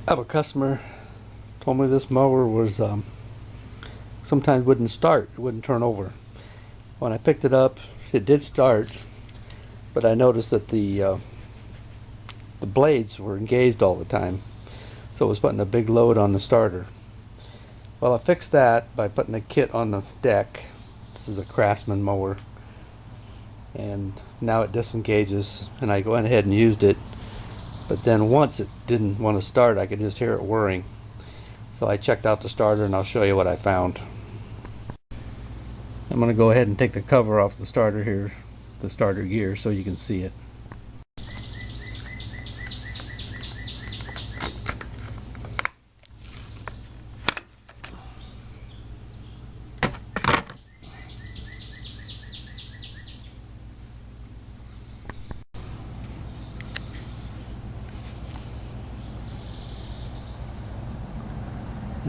I have a customer told me this mower was sometimes wouldn't start, it wouldn't turn over. When I picked it up, it did start, but I noticed that the blades were engaged all the time, so it was putting a big load on the starter. Well, I fixed that by putting a kit on the deck. This is a Craftsman mower, and now it disengages, and I went ahead and used it. But then once it didn't want to start, I could just hear it whirring. So I checked out the starter, and I'll show you what I found. I'm going to go ahead and take the cover off the starter here, the starter gear, so you can see it.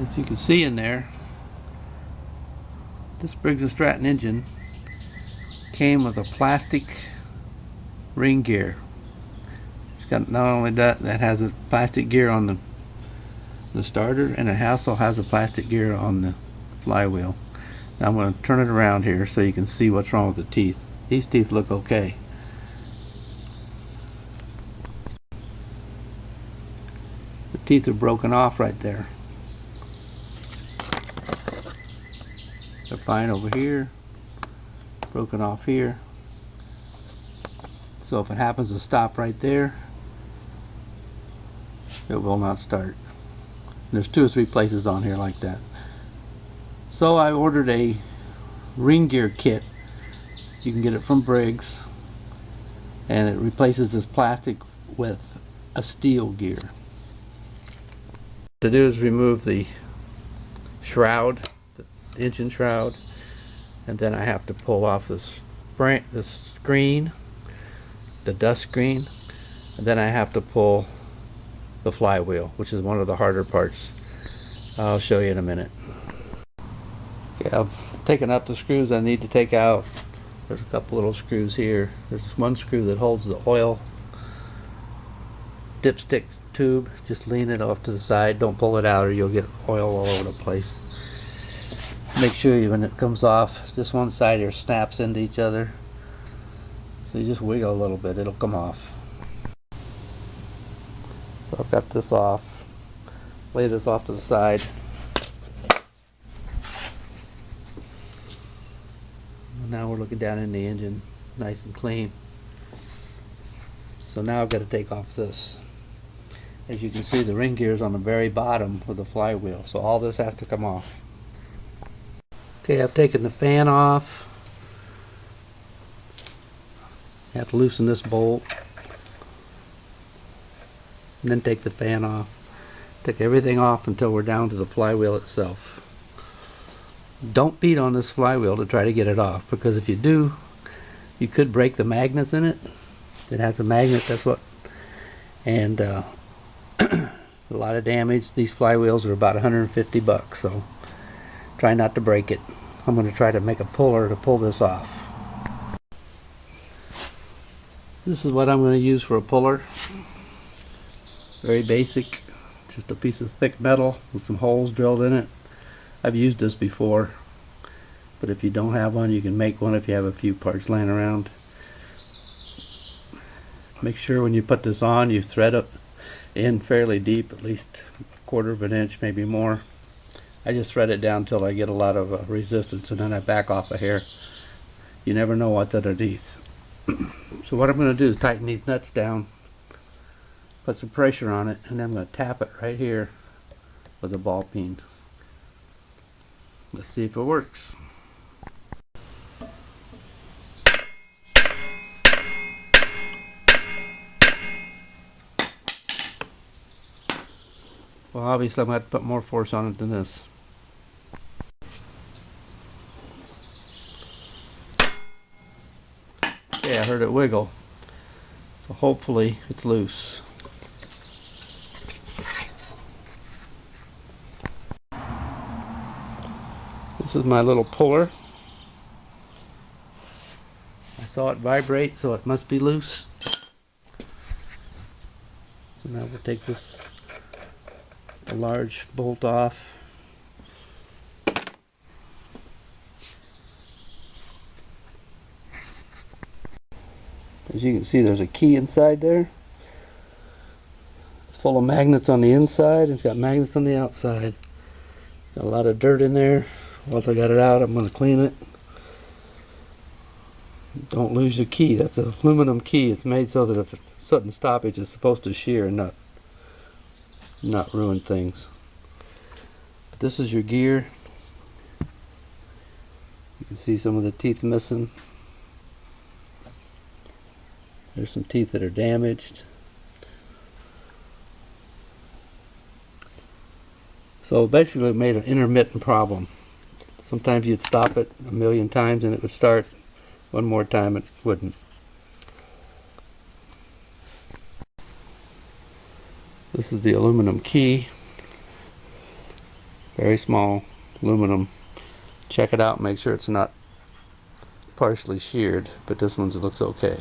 If you can see in there, this Briggs Stratton engine came with a plastic ring gear. It's got not only that has a plastic gear on the starter, and it also has a plastic gear on the flywheel. Now I'm going to turn it around here so you can see what's wrong with the teeth. These teeth look okay. The teeth are broken off right there. They're fine over here, broken off here. So if it happens to stop right there, it will not start. There's 2 or 3 places on here like that. So I ordered a ring gear kit. You can get it from Briggs, and it replaces this plastic with a steel gear. What to do is remove the shroud, engine shroud, and then I have to pull off the screen, the dust screen, and then I have to pull the flywheel, which is one of the harder parts. I'll show you in a minute. Okay, I've taken out the screws I need to take out. There's a couple little screws here. There's this one screw that holds the oil dipstick tube. Just lean it off to the side. Don't pull it out or you'll get oil all over the place. Make sure when it comes off, this one side here snaps into each other. So you just wiggle a little bit, it'll come off. So I've got this off. Lay this off to the side. Now we're looking down in the engine, nice and clean. So now I've got to take off this. As you can see, the ring gear is on the very bottom of the flywheel, so all this has to come off. Okay, I've taken the fan off. You have to loosen this bolt, and then take the fan off. Take everything off until we're down to the flywheel itself. Don't beat on this flywheel to try to get it off, because if you do, you could break the magnets in it. It has a magnet, that's what, and a lot of damage. These flywheels are about 150 bucks, so try not to break it. I'm going to try to make a puller to pull this off. This is what I'm going to use for a puller. Very basic, just a piece of thick metal with some holes drilled in it. I've used this before, but if you don't have one, you can make one if you have a few parts laying around. Make sure when you put this on, you thread it in fairly deep, at least a 1/4 of an inch, maybe more. I just thread it down until I get a lot of resistance, and then I back off a hair. You never know what's underneath. So what I'm going to do is tighten these nuts down, put some pressure on it, and then I'm going to tap it right here with a ball peen. Let's see if it works. Well, obviously I'm going to have to put more force on it than this. Okay, I heard it wiggle. So hopefully it's loose. This is my little puller. I saw it vibrate, so it must be loose. So now we'll take this a large bolt off. As you can see, there's a key inside there. It's full of magnets on the inside. It's got magnets on the outside. Got a lot of dirt in there. Once I got it out, I'm going to clean it. Don't lose your key. That's an aluminum key. It's made so that if sudden stoppage, it's supposed to shear and not ruin things. This is your gear. You can see some of the teeth missing. There's some teeth that are damaged. So basically it made an intermittent problem. Sometimes you'd stop it a million times and it would start. One more time it wouldn't. This is the aluminum key. Very small aluminum. Check it out, make sure it's not partially sheared, but this one looks okay.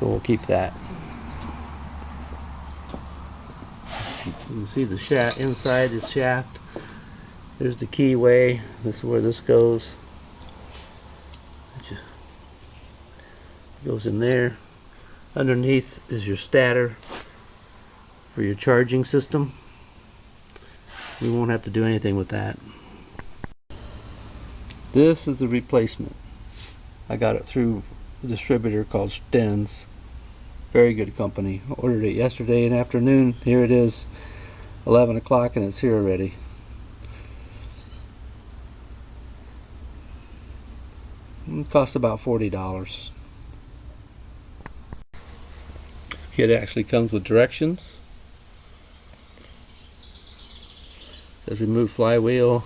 So we'll keep that. You can see the shaft inside the shaft. There's the keyway. This is where this goes. It just goes in there. Underneath is your stator for your charging system. You won't have to do anything with that. This is the replacement. I got it through a distributor called Stens. Very good company. Ordered it yesterday in the afternoon. Here it is, 11 o'clock, and it's here already. It costs about $40. This kit actually comes with directions. It says remove flywheel,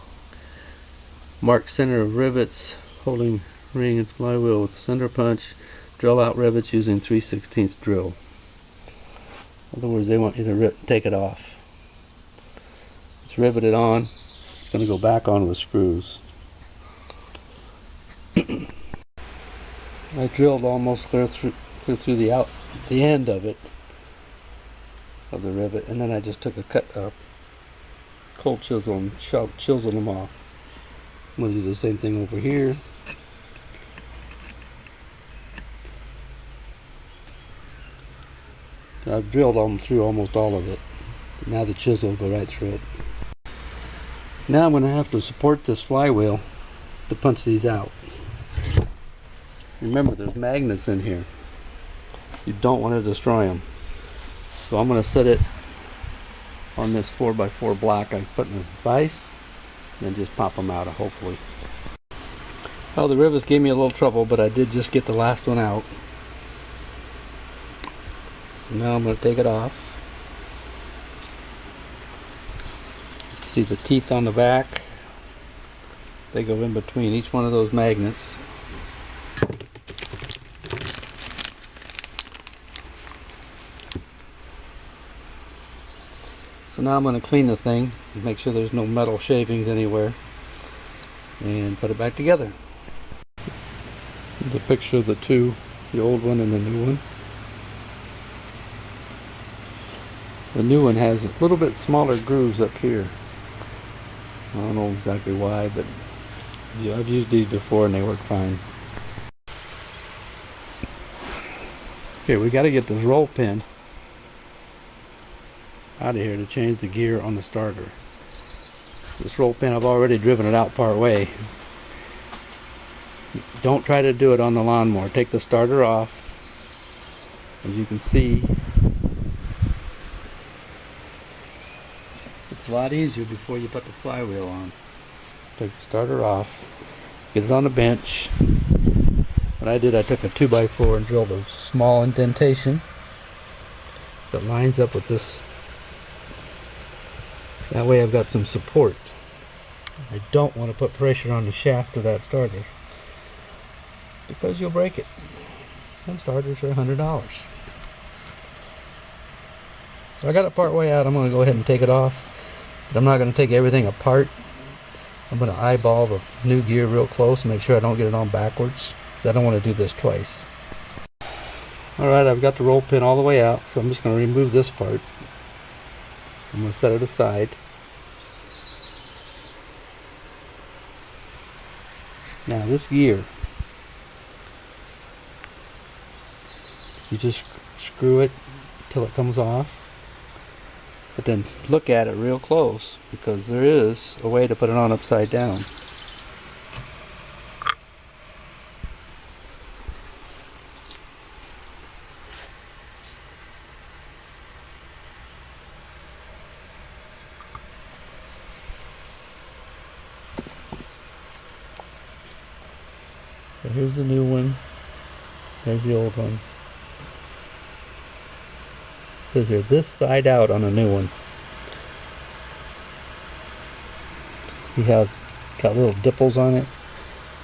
mark center of rivets, holding ring and flywheel with center punch, drill out rivets using 3/16 drill. In other words, they want you to take it off. It's riveted on. It's going to go back on with screws. I drilled almost clear through the end of it, of the rivet, and then I just took a cold chisel and chiseled them off. I'm going to do the same thing over here. I've drilled through almost all of it. Now the chisel will go right through it. Now I'm going to have to support this flywheel to punch these out. Remember, there's magnets in here. You don't want to destroy them. So I'm going to set it on this 4x4 block I put in a vise, and then just pop them out, hopefully. Well, the rivets gave me a little trouble, but I did just get the last one out. So now I'm going to take it off. See the teeth on the back? They go in between each one of those magnets. So now I'm going to clean the thing, make sure there's no metal shavings anywhere, and put it back together. Here's a picture of the two, the old one and the new one. The new one has a little bit smaller grooves up here. I don't know exactly why, but I've used these before and they work fine. Okay, we got to get this roll pin out of here to change the gear on the starter. This roll pin, I've already driven it out part way. Don't try to do it on the lawnmower. Take the starter off. As you can see, it's a lot easier before you put the flywheel on. Take the starter off, get it on the bench. What I did, I took a 2x4 and drilled a small indentation that lines up with this. That way I've got some support. I don't want to put pressure on the shaft of that starter because you'll break it. Some starters are $100. So I got it part way out. I'm going to go ahead and take it off, but I'm not going to take everything apart. I'm going to eyeball the new gear real close and make sure I don't get it on backwards, because I don't want to do this twice. Alright, I've got the roll pin all the way out, so I'm just going to remove this part. I'm going to set it aside. Now this gear, you just screw it till it comes off, but then look at it real close, because there is a way to put it on upside down. So here's the new one. There's the old one. It says here, this side out on a new one. See how it's got little dimples on it?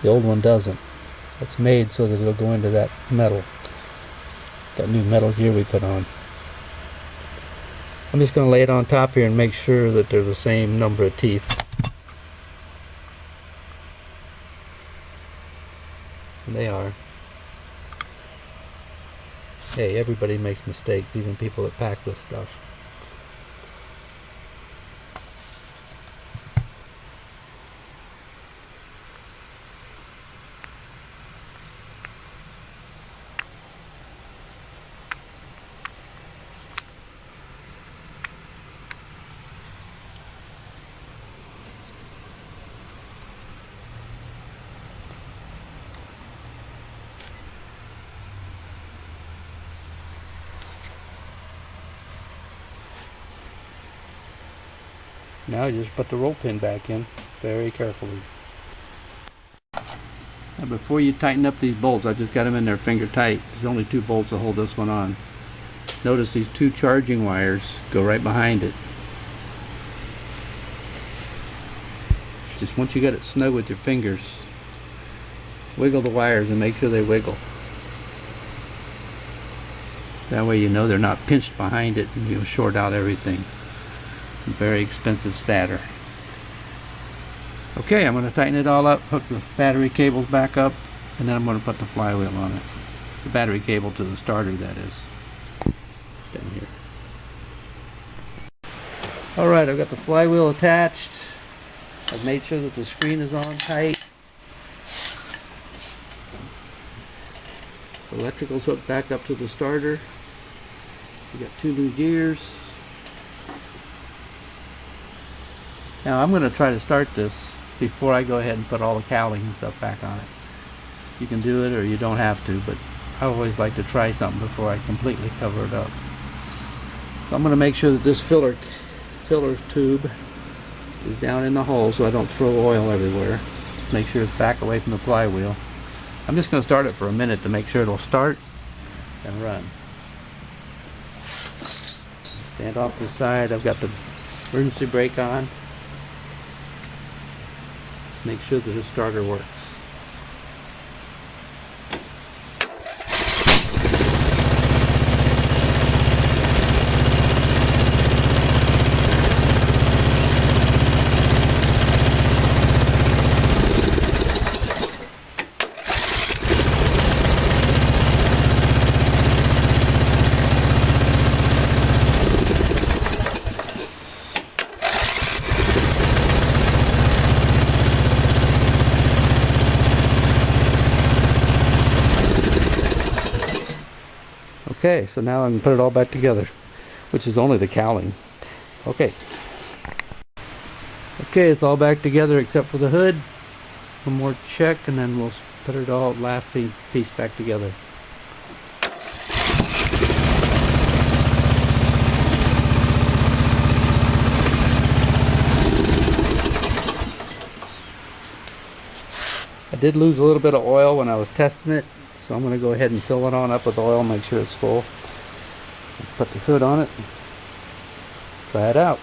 The old one doesn't. It's made so that it'll go into that metal. That new metal gear we put on. I'm just going to lay it on top here and make sure that they're the same number of teeth. And they are. Hey, everybody makes mistakes, even people that pack this stuff. Now you just put the roll pin back in very carefully. Now before you tighten up these bolts, I just got them in there finger tight. There's only 2 bolts to hold this one on. Notice these 2 charging wires go right behind it. Just once you get it snug with your fingers, wiggle the wires and make sure they wiggle. That way you know they're not pinched behind it and you'll short out everything. Very expensive starter. Okay, I'm going to tighten it all up, hook the battery cables back up, and then I'm going to put the flywheel on it. The battery cable to the starter, that is. Down here. Alright, I've got the flywheel attached. I've made sure that the screen is on tight. The electrical's hooked back up to the starter. We got 2 new gears. Now I'm going to try to start this before I go ahead and put all the cowling and stuff back on it. You can do it or you don't have to, but I always like to try something before I completely cover it up. So I'm going to make sure that this filler tube is down in the hole so I don't throw oil everywhere. Make sure it's back away from the flywheel. I'm just going to start it for a minute to make sure it'll start and run. Stand off to the side. I've got the emergency brake on. Make sure that the starter works. Okay, so now I can put it all back together, which is only the cowling. Okay, it's all back together except for the hood. One more check and then we'll put it all, last piece back together. I did lose a little bit of oil when I was testing it. So I'm going to go ahead and fill it on up with oil, make sure it's full. Put the hood on it. Try it out.